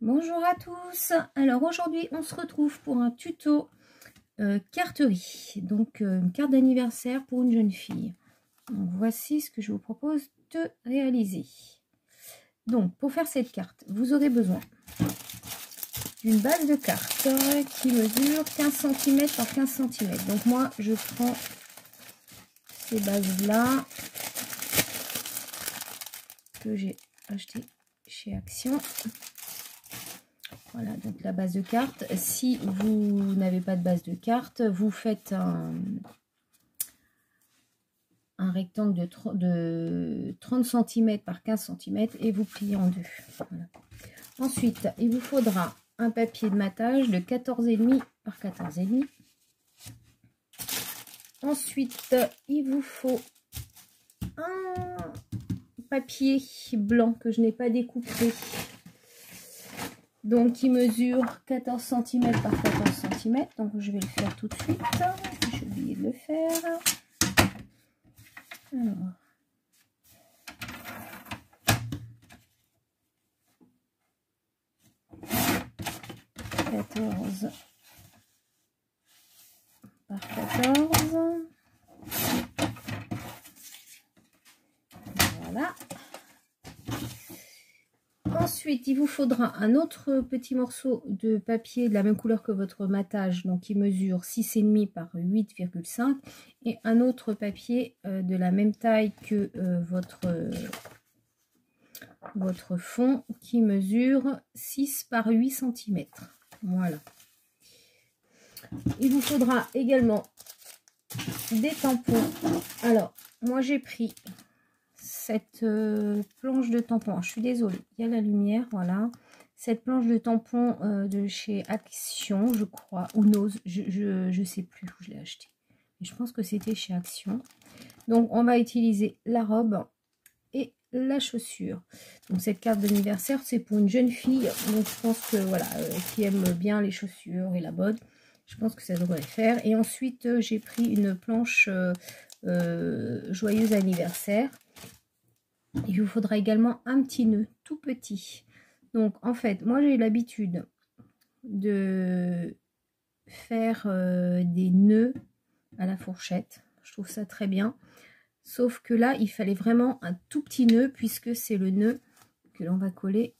Bonjour à tous. Alors aujourd'hui on se retrouve pour un tuto carterie, donc une carte d'anniversaire pour une jeune fille. Donc, voici ce que je vous propose de réaliser. Donc pour faire cette carte, vous aurez besoin d'une base de carte qui mesure 15 cm par 15 cm. Donc moi je prends ces bases là que j'ai acheté chez Action. Voilà, donc la base de carte. Si vous n'avez pas de base de carte, vous faites un rectangle de 30 cm par 15 cm et vous pliez en deux. Voilà. Ensuite, il vous faudra un papier de matage de 14,5 par 14,5. Ensuite, il vous faut un papier blanc que je n'ai pas découpé. Donc, il mesure 14 cm par 14 cm. Donc, je vais le faire tout de suite. J'ai oublié de le faire. Alors. Par 14. Voilà. Ensuite, il vous faudra un autre petit morceau de papier de la même couleur que votre matage, donc qui mesure 6,5 par 8,5, et un autre papier de la même taille que votre fond, qui mesure 6 par 8 cm. Voilà. Il vous faudra également des tampons. Alors, moi j'ai pris cette planche de tampon. Je suis désolée, il y a la lumière, voilà. Cette planche de tampon de chez Action, je crois, ou Nose, je sais plus où je l'ai acheté. Mais je pense que c'était chez Action. Donc, on va utiliser la robe et la chaussure. Donc, cette carte d'anniversaire, c'est pour une jeune fille. Donc, je pense que, voilà, qui aime bien les chaussures et la mode. Je pense que ça devrait le faire. Et ensuite, j'ai pris une planche joyeux anniversaire. Il vous faudra également un petit nœud tout petit. Donc en fait, moi j'ai l'habitude de faire des nœuds à la fourchette. Je trouve ça très bien. Sauf que là, il fallait vraiment un tout petit nœud puisque c'est le nœud que l'on va coller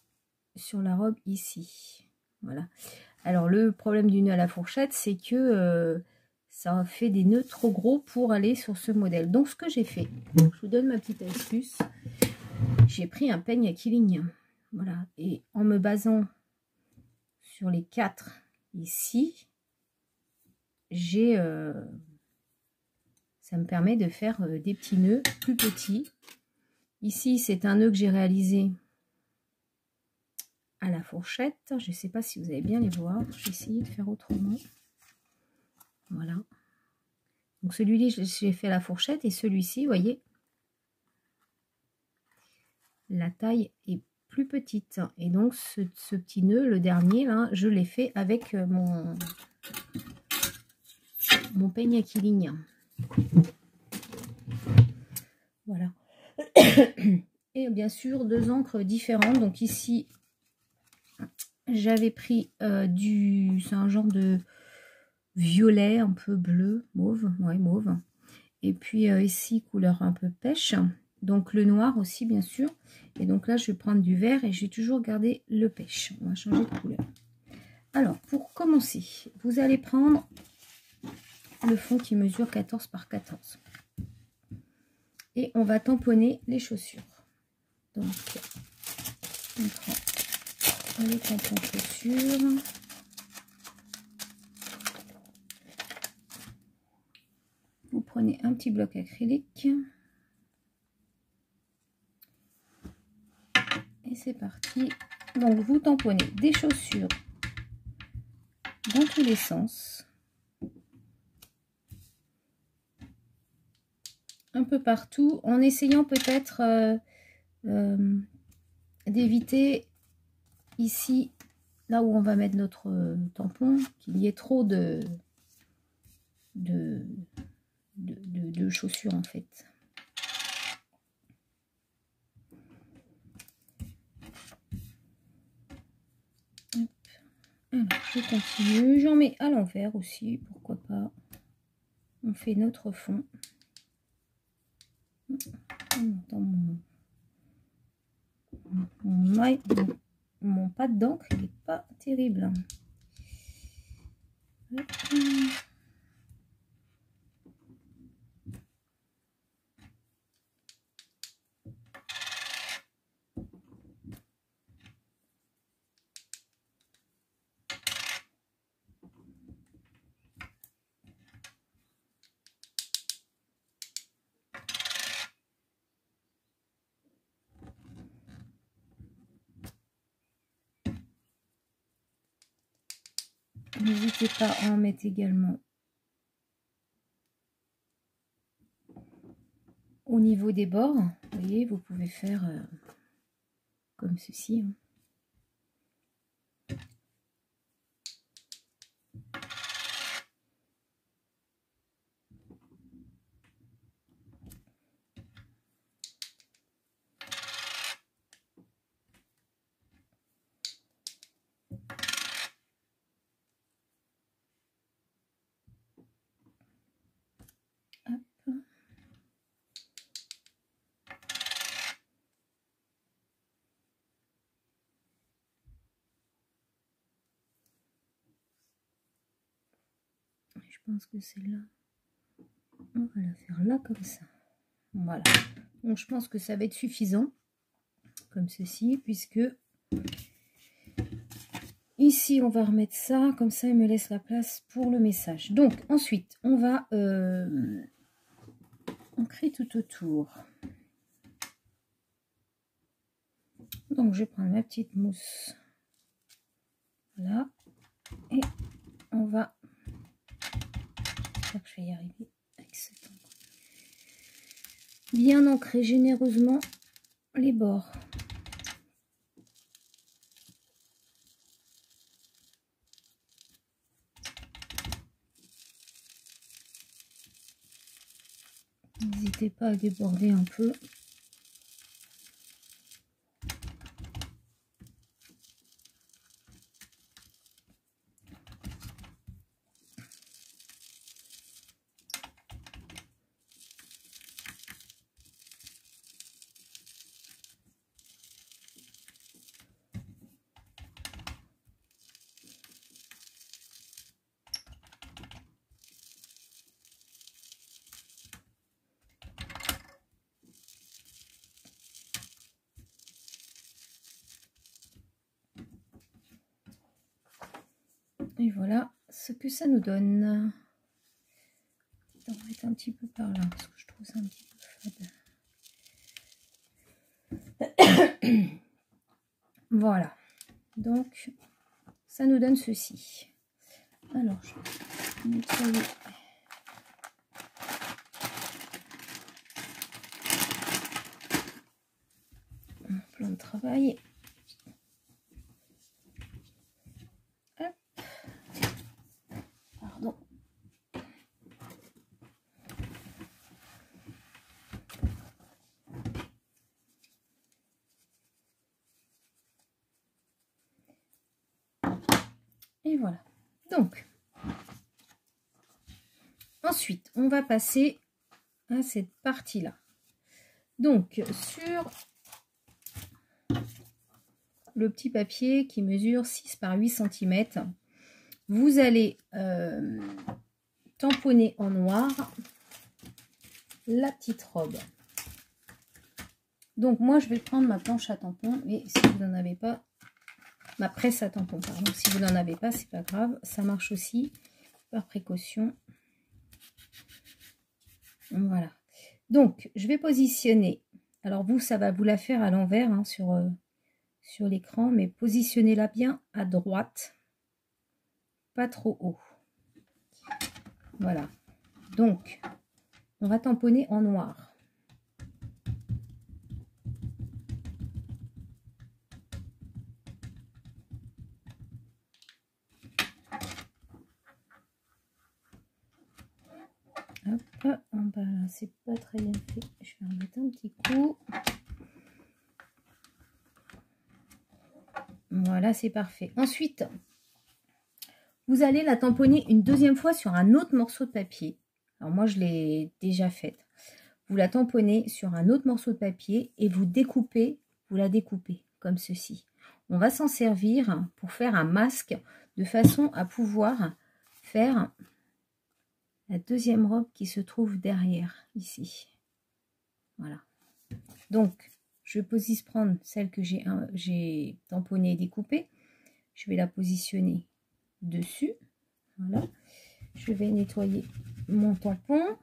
sur la robe ici. Voilà. Alors le problème du nœud à la fourchette, c'est que ça fait des nœuds trop gros pour aller sur ce modèle. Donc ce que j'ai fait, je vous donne ma petite astuce. J'ai pris un peigne à quilling, voilà, et en me basant sur les 4 ici, ça me permet de faire des petits nœuds plus petits. Ici, c'est un nœud que j'ai réalisé à la fourchette. Je ne sais pas si vous allez bien les voir. Je vais essayer de faire autrement. Voilà. Donc celui-là, j'ai fait à la fourchette, et celui-ci, vous voyez, la taille est plus petite, et donc ce petit nœud, le dernier là, je l'ai fait avec mon peigne à quilling. Voilà. Et bien sûr 2 encres différentes. Donc ici j'avais pris c'est un genre de violet un peu bleu, mauve, ouais, mauve, et puis ici couleur un peu pêche, donc le noir aussi bien sûr. Et donc là je vais prendre du vert et je vais toujours garder le pêche. On va changer de couleur. Alors pour commencer, vous allez prendre le fond qui mesure 14 par 14 et on va tamponner les chaussures. Donc on prend les tampons chaussures, vous prenez un petit bloc acrylique et c'est parti. Donc vous tamponnez des chaussures dans tous les sens, un peu partout, en essayant peut-être d'éviter ici, là où on va mettre notre tampon, qu'il y ait trop de chaussures en fait. Alors, je continue. J'en mets à l'envers aussi, pourquoi pas. On fait notre fond. Dans mon pad d'encre, il n'est pas terrible. Hop. N'hésitez pas à en mettre également au niveau des bords. Vous voyez, vous pouvez faire comme ceci. Je pense que celle-là, on va la faire là comme ça. Voilà. Donc je pense que ça va être suffisant, comme ceci, puisque ici on va remettre ça, comme ça il me laisse la place pour le message. Donc ensuite on va ancrer tout autour. Donc je vais prendre ma petite mousse, voilà, et on va, j'espère que je vais y arriver avec cet encre, bien ancrer généreusement les bords. N'hésitez pas à déborder un peu. Et voilà ce que ça nous donne. On va mettre un petit peu par là parce que je trouve ça un petit peu fade. Voilà. Donc, ça nous donne ceci. Alors, je vais nettoyer. Un plan de travail. Hop. Pardon. Et voilà. Donc, ensuite, on va passer à cette partie-là. Donc, sur le petit papier qui mesure 6 par 8 cm, vous allez tamponner en noir la petite robe. Donc, moi, je vais prendre ma planche à tampon, mais si vous n'en avez pas, ma presse à tampon, pardon. Si vous n'en avez pas, c'est pas grave, ça marche aussi par précaution. Voilà. Donc, je vais positionner. Alors vous, ça va vous la faire à l'envers hein, sur l'écran, mais positionnez-la bien à droite, pas trop haut. Voilà. Donc, on va tamponner en noir. Hop, en bas là, c'est pas très bien fait. Je vais en mettre un petit coup. Voilà, c'est parfait. Ensuite, Vous allez la tamponner une deuxième fois sur un autre morceau de papier. Alors moi, je l'ai déjà faite. Vous la tamponnez sur un autre morceau de papier et vous la découpez comme ceci. On va s'en servir pour faire un masque de façon à pouvoir faire la deuxième robe qui se trouve derrière ici. Voilà. Donc, je vais prendre celle que j'ai tamponnée et découpée. Je vais la positionner dessus. Voilà. Je vais nettoyer mon tampon.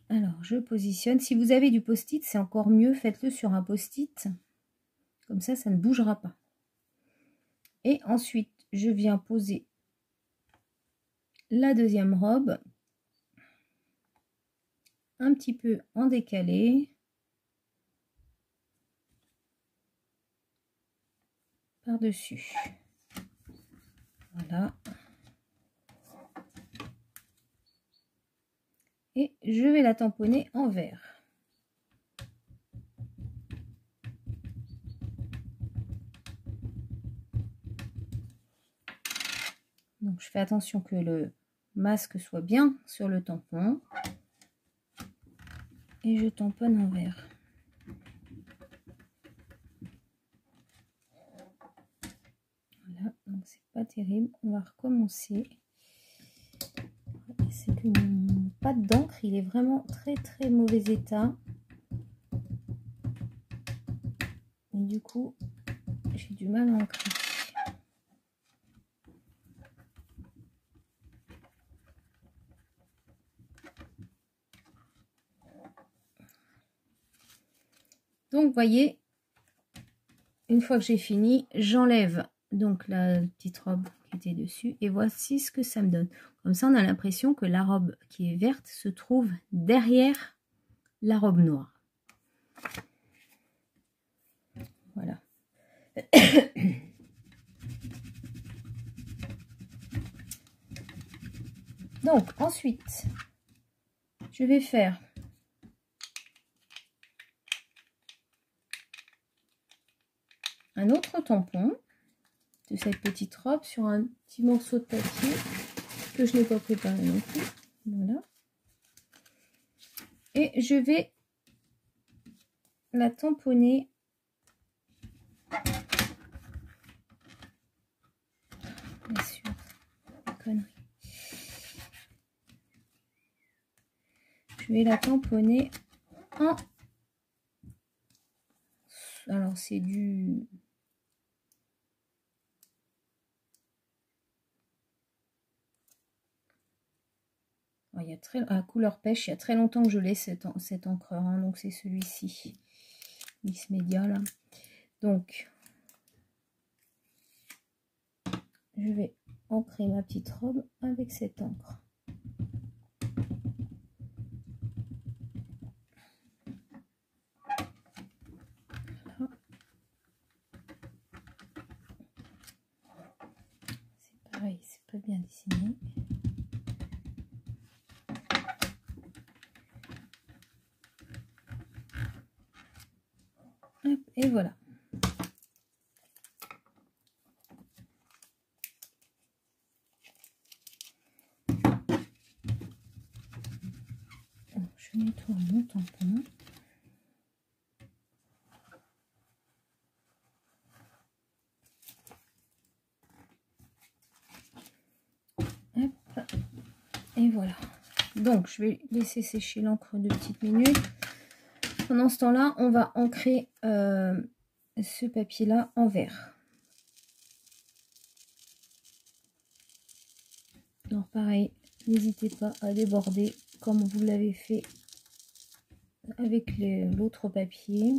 Alors, je positionne. Si vous avez du post-it, c'est encore mieux. Faites-le sur un post-it. Comme ça, ça ne bougera pas. Et ensuite, je viens poser la deuxième robe. Un petit peu en décalé. Par-dessus. Voilà. Et je vais la tamponner en vert. Donc je fais attention que le masque soit bien sur le tampon. Et je tamponne en vert. Voilà, donc c'est pas terrible. On va recommencer. C'est que mon pâte d'encre, il est vraiment très mauvais état. Et du coup, j'ai du mal à ancrer. Donc, vous voyez, une fois que j'ai fini, j'enlève donc la petite robe qui était dessus. Et voici ce que ça me donne. Comme ça, on a l'impression que la robe qui est verte se trouve derrière la robe noire. Voilà. Donc, ensuite, je vais faire un autre tampon de cette petite robe sur un petit morceau de papier que je n'ai pas préparé non plus. Voilà. Et je vais la tamponner bien sûr, connerie. Je vais la tamponner en... Alors c'est du... Il y a très... à couleur pêche, il y a très longtemps que je l'ai cet encreur, hein, donc c'est celui-ci, Mix Media là. Donc, je vais ancrer ma petite robe avec cette encre. Voilà. C'est pareil, c'est pas bien dessiné. Hop, et voilà. Je nettoie mon tampon. Hop. Et voilà. Donc, je vais laisser sécher l'encre 2 petites minutes. Pendant ce temps-là, on va ancrer ce papier-là en vert. Alors pareil, n'hésitez pas à déborder comme vous l'avez fait avec l'autre papier.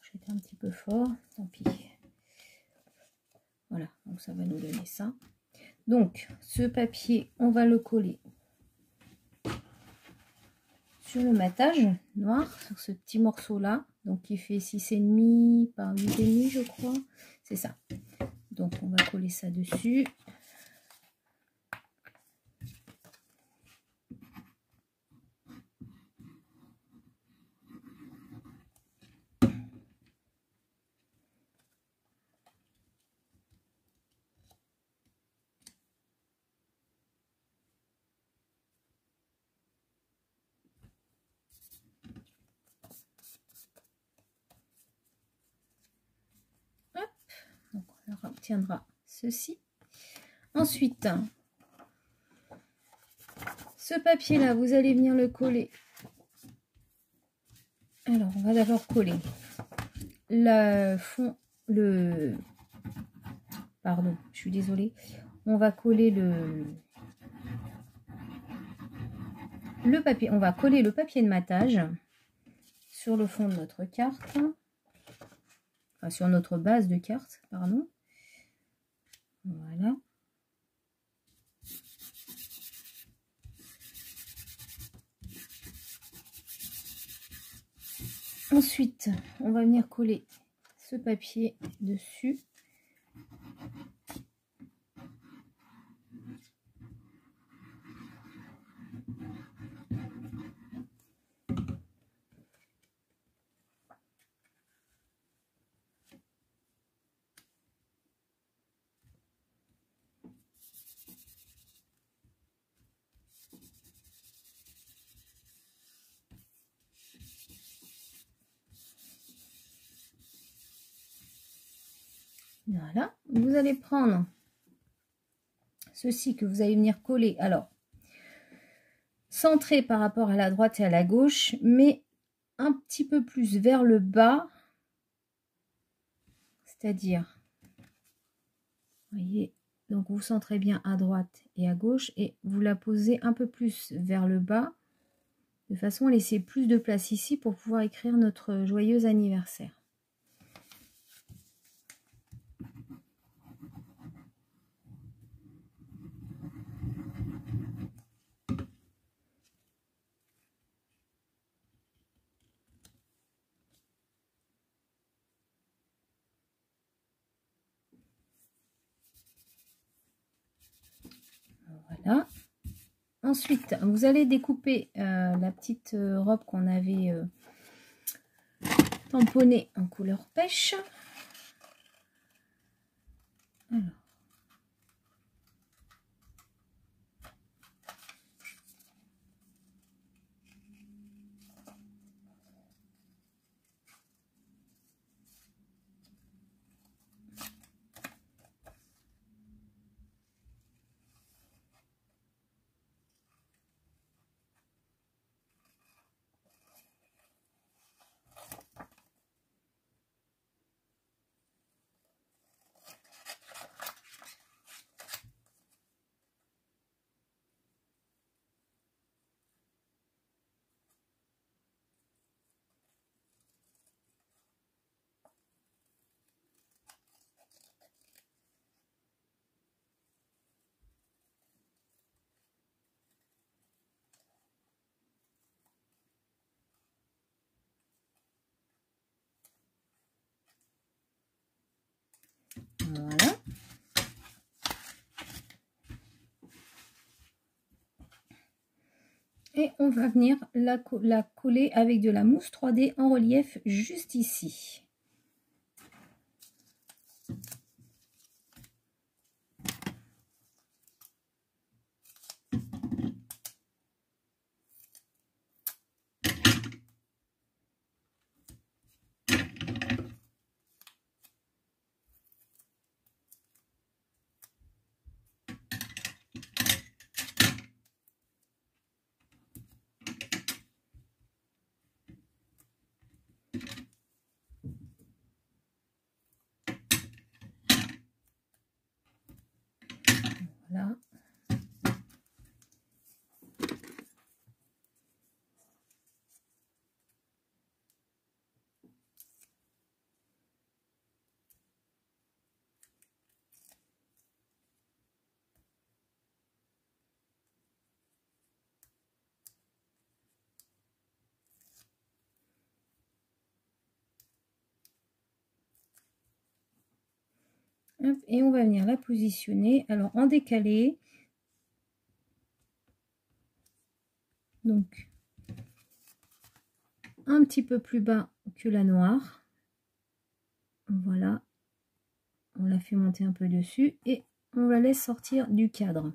J'étais un petit peu fort, tant pis. Voilà, donc ça va nous donner ça. Donc ce papier, on va le coller sur le matage noir, sur ce petit morceau là, donc qui fait 6,5 par 8,5 je crois, c'est ça. Donc Donc on va coller ça dessus. Hop. Donc on obtiendra ceci. Ensuite, ce papier là, vous allez venir le coller. Alors on va d'abord coller pardon, je suis désolée. On va coller le papier. On va coller le papier de matage sur le fond de notre carte. Enfin, sur notre base de carte, pardon. Voilà. Ensuite, on va venir coller ce papier dessus. Voilà, vous allez prendre ceci que vous allez venir coller. Alors, centré par rapport à la droite et à la gauche, mais un petit peu plus vers le bas. C'est-à-dire, vous voyez, donc vous centrez bien à droite et à gauche et vous la posez un peu plus vers le bas, de façon à laisser plus de place ici pour pouvoir écrire notre joyeux anniversaire. Voilà. Ensuite, vous allez découper la petite robe qu'on avait tamponnée en couleur pêche. Alors. Voilà. Et on va venir la coller avec de la mousse 3D en relief juste ici. Hop, et on va venir la positionner. Alors en décalé. Donc un petit peu plus bas que la noire. Voilà. On la fait monter un peu dessus et on la laisse sortir du cadre.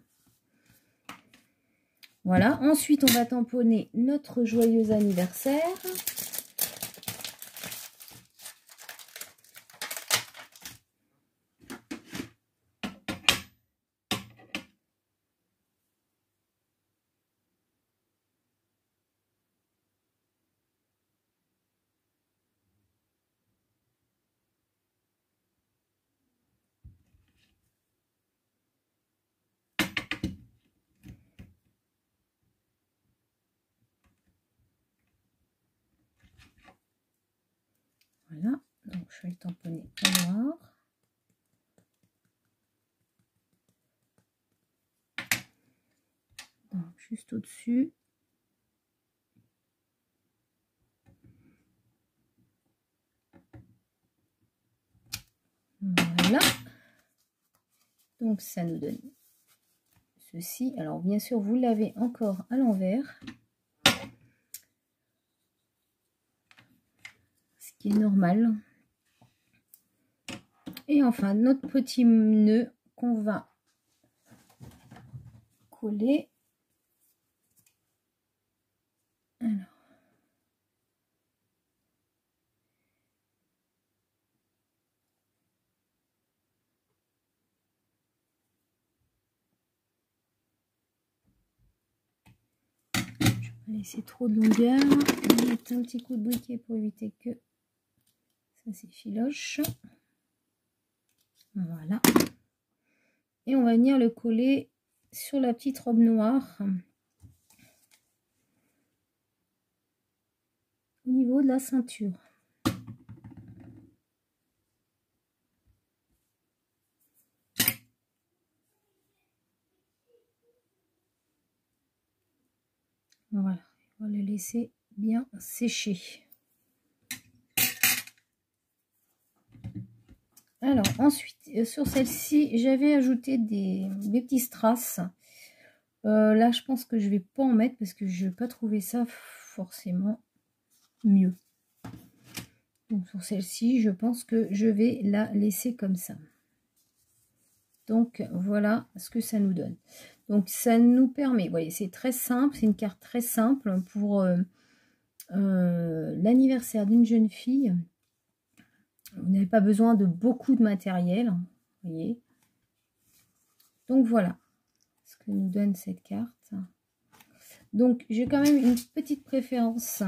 Voilà. Ensuite, on va tamponner notre joyeux anniversaire. Voilà, donc je vais le tamponner en noir. Donc, juste au-dessus. Voilà. Donc ça nous donne ceci. Alors bien sûr, vous l'avez encore à l'envers. Ce qui est normal. Et enfin, notre petit nœud qu'on va coller. Alors. Je vais pas laisser trop de longueur. On va mettre un petit coup de briquet pour éviter que ça s'effiloche. Voilà. Et on va venir le coller sur la petite robe noire. Au niveau de la ceinture. Voilà, on va le laisser bien sécher. Alors ensuite, sur celle-ci, j'avais ajouté des petits strass. Là, je pense que je vais pas en mettre parce que je n'ai pas trouvé ça forcément mieux. Donc sur celle-ci, je pense que je vais la laisser comme ça. Donc voilà ce que ça nous donne. Donc ça nous permet, vous voyez, c'est très simple, c'est une carte très simple pour l'anniversaire d'une jeune fille. Vous n'avez pas besoin de beaucoup de matériel, vous voyez. Donc voilà ce que nous donne cette carte. Donc j'ai quand même une petite préférence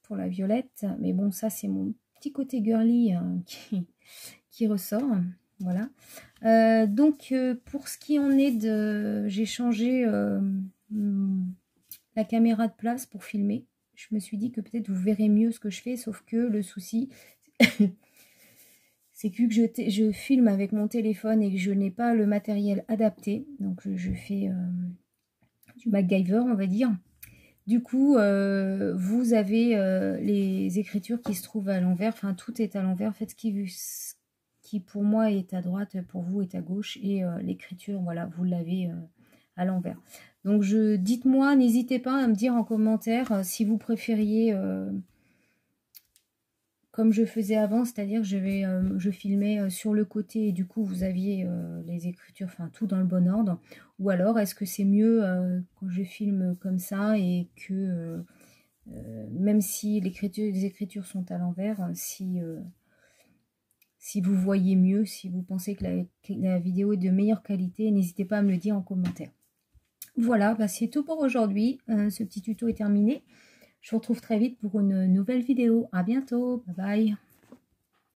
pour la violette, mais bon, ça c'est mon petit côté girly qui ressort. Voilà. Donc pour ce qui en est de... J'ai changé la caméra de place pour filmer. Je me suis dit que peut-être vous verrez mieux ce que je fais, sauf que le souci, c'est que vu que je filme avec mon téléphone et que je n'ai pas le matériel adapté, donc je fais du MacGyver, on va dire. Du coup, vous avez les écritures qui se trouvent à l'envers, enfin tout est à l'envers. En fait, ce qui pour moi est à droite, pour vous est à gauche, et l'écriture, voilà, vous l'avez à l'envers. Donc dites-moi, n'hésitez pas à me dire en commentaire si vous préfériez comme je faisais avant, c'est-à-dire je filmais sur le côté et du coup vous aviez les écritures, enfin tout dans le bon ordre, ou alors est-ce que c'est mieux quand je filme comme ça et que même si les écritures sont à l'envers, si vous voyez mieux, si vous pensez que la vidéo est de meilleure qualité, n'hésitez pas à me le dire en commentaire. Voilà, bah c'est tout pour aujourd'hui, ce petit tuto est terminé. Je vous retrouve très vite pour une nouvelle vidéo. À bientôt. Bye bye.